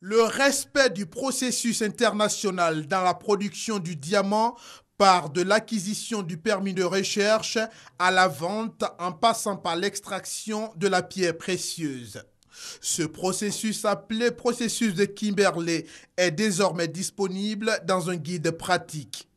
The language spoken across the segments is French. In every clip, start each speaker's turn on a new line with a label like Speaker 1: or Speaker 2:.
Speaker 1: Le respect du processus international dans la production du diamant part de l'acquisition du permis de recherche à la vente en passant par l'extraction de la pierre précieuse. Ce processus appelé processus de Kimberley est désormais disponible dans un guide pratique.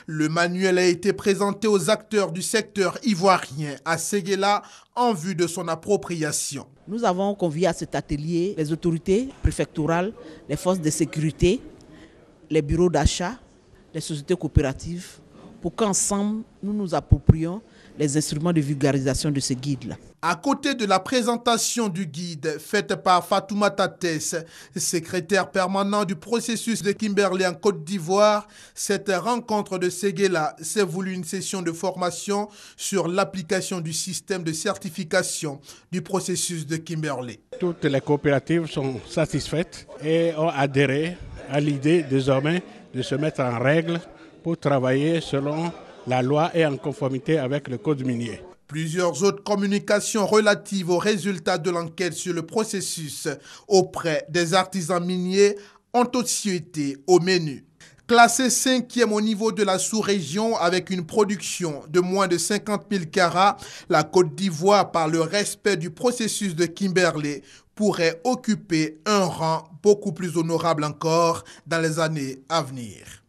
Speaker 1: Le manuel a été présenté aux acteurs du secteur ivoirien à Séguéla en vue de son appropriation.
Speaker 2: Nous avons convié à cet atelier les autorités préfectorales, les forces de sécurité, les bureaux d'achat, les sociétés coopératives, pour qu'ensemble nous nous approprions les instruments de vulgarisation de ce guide-là.
Speaker 1: À côté de la présentation du guide faite par Fatoumata Tess, secrétaire permanent du processus de Kimberley en Côte d'Ivoire, cette rencontre de Séguéla s'est voulue une session de formation sur l'application du système de certification du processus de Kimberley.
Speaker 3: Toutes les coopératives sont satisfaites et ont adhéré à l'idée désormais de se mettre en règle pour travailler selon la loi et en conformité avec le code minier.
Speaker 1: Plusieurs autres communications relatives aux résultats de l'enquête sur le processus auprès des artisans miniers ont aussi été au menu. Classée 5e au niveau de la sous-région avec une production de moins de 50 000 carats, la Côte d'Ivoire, par le respect du processus de Kimberley, pourrait occuper un rang beaucoup plus honorable encore dans les années à venir.